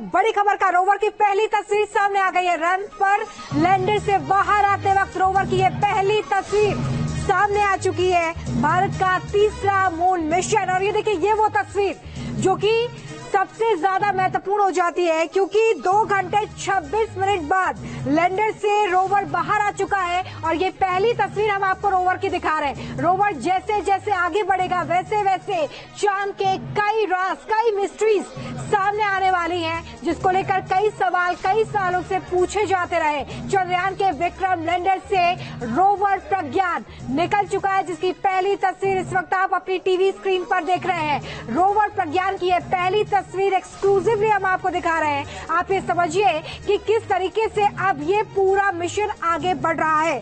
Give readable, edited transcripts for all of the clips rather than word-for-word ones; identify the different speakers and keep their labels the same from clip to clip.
Speaker 1: बड़ी खबर का रोवर की पहली तस्वीर सामने आ गई है। रन पर लैंडर से बाहर आते वक्त रोवर की ये पहली तस्वीर सामने आ चुकी है। भारत का तीसरा मून मिशन। और ये देखिए, ये वो तस्वीर जो कि सबसे ज्यादा महत्वपूर्ण हो जाती है, क्योंकि 2 घंटे 26 मिनट बाद लैंडर से रोवर बाहर आ चुका है। और ये पहली तस्वीर हम आपको रोवर की दिखा रहे हैं। रोवर जैसे जैसे आगे बढ़ेगा वैसे वैसे चांद के कई राज, कई मिस्ट्रीज सामने आने वाली हैं, जिसको लेकर कई सवाल कई सालों से पूछे जाते रहे। चंद्रयान के विक्रम लैंडर से रोवर प्रज्ञान निकल चुका है, जिसकी पहली तस्वीर इस वक्त आप अपनी टीवी स्क्रीन पर देख रहे हैं। रोवर प्रज्ञान की यह पहली तस्वीर एक्सक्लूसिवली हम आपको दिखा रहे हैं। आप ये समझिए कि किस तरीके से अब ये पूरा मिशन आगे बढ़ रहा है।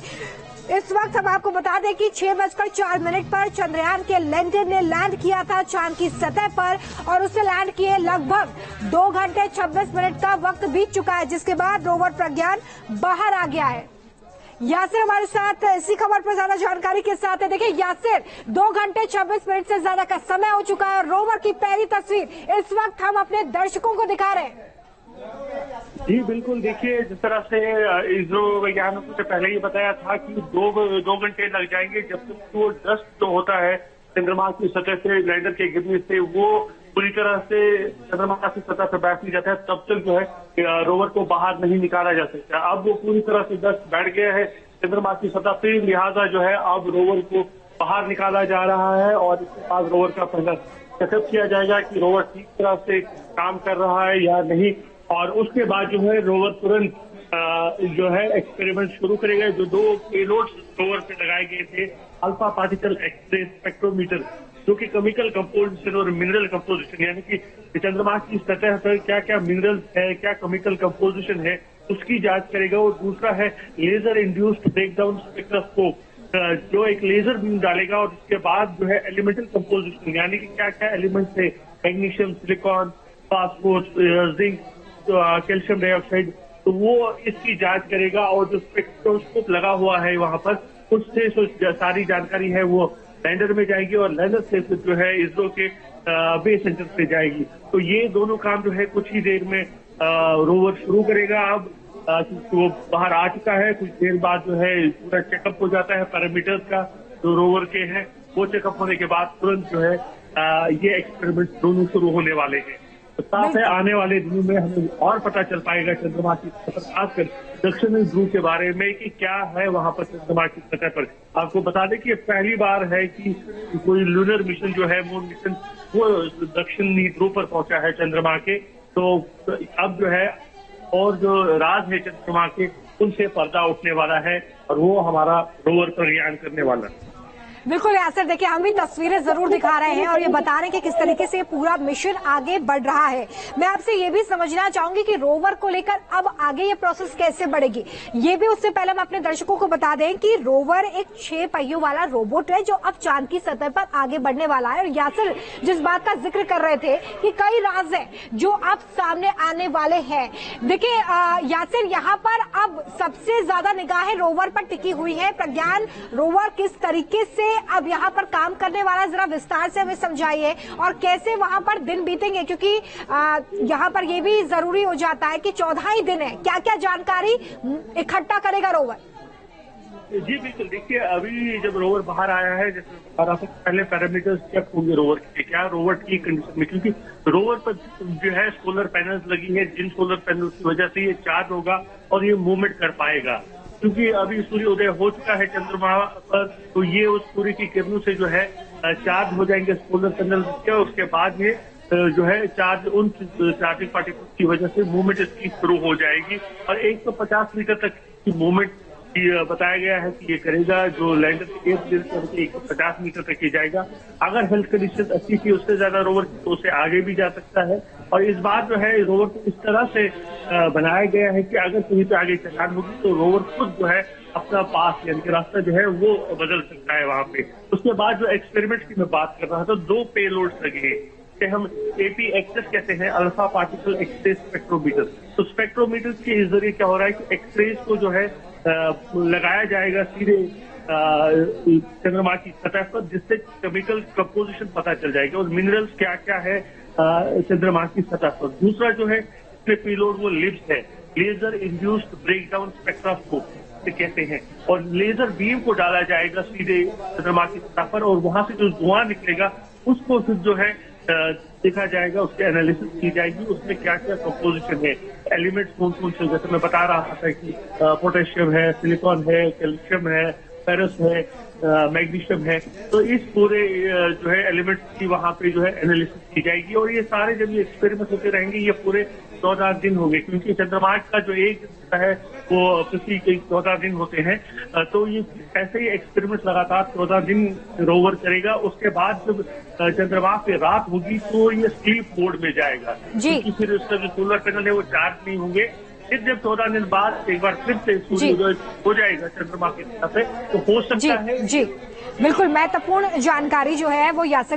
Speaker 1: इस वक्त हम आपको बता दें कि 6:04 पर चंद्रयान के लैंडर ने लैंड किया था चांद की सतह पर, और उसे लैंड किए लगभग 2 घंटे 26 मिनट का वक्त बीत चुका है, जिसके बाद रोवर प्रज्ञान बाहर आ गया है। यासिर हमारे साथ इसी खबर पर ज्यादा जानकारी के साथ है। देखिए यासिर, 2 घंटे 26 मिनट से ज्यादा का समय हो चुका है और रोवर की पहली तस्वीर इस वक्त हम अपने दर्शकों को दिखा रहे हैं।
Speaker 2: जी बिल्कुल, देखिए जिस तरह से इसरो वैज्ञानिकों से पहले ही बताया था कि दो घंटे लग जाएंगे जब तक वो डस्ट जो होता है चंद्रमा की सतह से लैंडर के गिरने से वो पूरी तरह से चंद्रमा की सतह पर बैठ नहीं जाता है, तब तक जो है रोवर को बाहर नहीं निकाला जा सकता। अब वो पूरी तरह से डस्ट बैठ गया है चंद्रमा की सतह पे, लिहाजा जो है अब रोवर को बाहर निकाला जा रहा है और इसके बाद रोवर का पहला चेकअप किया जाएगा कि रोवर ठीक तरह से काम कर रहा है या नहीं। और उसके बाद जो है रोवर तुरंत जो है एक्सपेरिमेंट शुरू करेगा। जो 2 पेलोड्स रोवर पे लगाए गए थे, अल्फा पार्टिकल एक्सरे स्पेक्ट्रोमीटर, जो कि केमिकल कंपोजिशन और मिनरल कंपोजिशन, यानी कि चंद्रमा की सतह पर क्या क्या मिनरल्स है, क्या केमिकल कंपोजिशन है, उसकी जांच करेगा। और दूसरा है लेजर इंड्यूस्ड ब्रेकडाउन स्पेक्ट्रोस्कोप, जो एक लेजर बीम डालेगा और उसके बाद जो है एलिमेंटल कंपोजिशन, यानी कि क्या क्या एलिमेंट्स है, magnesium, silicon, phosphorus, zinc, calcium dioxide, तो वो इसकी जांच करेगा। और जो स्पेक्ट्रोस्कोप लगा हुआ है वहां पर, उससे सारी जानकारी है वो लैंडर में जाएगी और लैंडर से जो है इसरो के बेस सेंटर पे जाएगी। तो ये दोनों काम जो है कुछ ही देर में रोवर शुरू करेगा। अब वो बाहर आ चुका है, कुछ देर बाद जो है पूरा चेकअप हो जाता है पैरामीटर्स का जो रोवर के हैं। वो चेकअप होने के बाद तुरंत जो है ये एक्सपेरिमेंट दोनों शुरू होने वाले हैं। तो साथ है आने वाले दिनों में हमें और पता चल पाएगा चंद्रमा की सतह, खासकर दक्षिणी ध्रुव के बारे में कि क्या है वहां पर चंद्रमा की सतह पर। आपको बता दें कि पहली बार है कि कोई लूनर मिशन जो है, मून मिशन, वो दक्षिणी ध्रुव पर पहुंचा है चंद्रमा के। तो अब जो है और जो राज है चंद्रमा के, उनसे पर्दा उठने वाला है और वो हमारा रोवर प्रज्ञान करने वाला है।
Speaker 1: बिल्कुल यासिर, देखिए हम भी तस्वीरें जरूर दिखा रहे हैं और ये बता रहे हैं कि किस तरीके से पूरा मिशन आगे बढ़ रहा है। मैं आपसे ये भी समझना चाहूंगी कि रोवर को लेकर अब आगे ये प्रोसेस कैसे बढ़ेगी। ये भी उससे पहले हम अपने दर्शकों को बता दें कि रोवर एक 6 पहियों वाला रोबोट है जो अब चांद की सतह पर आगे बढ़ने वाला है। और यासिर जिस बात का जिक्र कर रहे थे कि कई राज है जो अब सामने आने वाले हैं। देखिए यासिर, यहाँ पर अब सबसे ज्यादा निगाहें रोवर पर टिकी हुई है। प्रज्ञान रोवर किस तरीके से अब यहाँ पर काम करने वाला, जरा विस्तार से हमें समझाइए, और कैसे वहाँ पर दिन बीतेंगे, क्योंकि यहाँ पर ये भी जरूरी हो जाता है कि 14 ही दिन है। क्या क्या जानकारी इकट्ठा करेगा रोवर?
Speaker 2: जी बिल्कुल, देखिए अभी जब रोवर बाहर आया है, जैसे पहले पैरामीटर्स चेक होंगे रोवर के, क्या रोवर की कंडीशन में, क्योंकि रोवर पर जो है सोलर पैनल्स लगी है, जिन सोलर पैनल की वजह से ये चार्ज होगा और ये मूवमेंट कर पाएगा। क्योंकि अभी सूर्योदय हो चुका है चंद्रमा पर, तो ये उस सूर्य की किरणों से जो है चार्ज हो जाएंगे सोलर पैनल के। उसके बाद ये जो है चार्ज, उन चार्जिंग पार्टिकल्स की वजह से मूवमेंट इसकी शुरू हो जाएगी और 150 मीटर तक की मूवमेंट बताया गया है कि ये करेगा। जो लैंडर के 150 मीटर तक ही जाएगा। अगर हेल्थ कंडीशन अच्छी थी उससे ज्यादा रोवर तो उसे आगे भी जा सकता है। और इस बार जो है रोवर को इस तरह से बनाया गया है कि अगर कहीं पे आगे चढ़ान होगी तो रोवर खुद जो है अपना पास, यानी कि रास्ता जो है वो बदल सकता है वहां पे। उसके बाद जो एक्सपेरिमेंट की मैं बात कर रहा था, 2 पेलोड्स लगे हैं, हम APXS कहते हैं, अल्फा पार्टिकल एक्सरे स्पेक्ट्रोमीटर। तो स्पेक्ट्रोमीटर के जरिए क्या हो रहा है कि एक्सरेज को जो है लगाया जाएगा सीधे चंद्रमा की सतह पर, जिससे केमिकल कंपोजिशन पता चल जाएगा और मिनरल्स क्या क्या है चंद्रमा की सतह पर। दूसरा जो है दूसरे पेलोड वो लिब्स है, लेजर इंड्यूस्ड ब्रेकडाउन स्पेक्ट्रोस्कोप कहते हैं, और लेजर बीम को डाला जाएगा सीधे चंद्रमा की सतह पर, और वहां से जो धुआं निकलेगा उसको फिर जो है देखा जाएगा, उसकी एनालिसिस की जाएगी, उसमें क्या क्या कंपोजिशन है, एलिमेंट्स कौन कौन से, जैसे मैं बता रहा था कि पोटेशियम है, सिलिकॉन है, कैल्शियम है, फेरस है, मैग्नीशियम है। तो इस पूरे जो है एलिमेंट्स की वहां पे जो है एनालिसिस की जाएगी, और ये सारे जब ये एक्सपेरिमेंट होते रहेंगे, ये पूरे 14 दिन होंगे, क्योंकि चंद्रमा का जो एक होता है वो पृथ्वी के 14 दिन होते हैं। तो ये ऐसे ही एक्सपेरिमेंट लगातार 14 दिन रोवर करेगा। उसके बाद जब चंद्रमा पे रात होगी तो ये स्लीप मोड में जाएगा, क्योंकि फिर उसका जो सोलर पैनल है वो चार्ज नहीं होंगे। फिर जब 14 दिन बाद एक बार फिर से सूर्योदय हो जाएगा चंद्रमा की सतह पे, तो हो सकता है।
Speaker 1: जी बिल्कुल महत्वपूर्ण जानकारी जो है वो यासर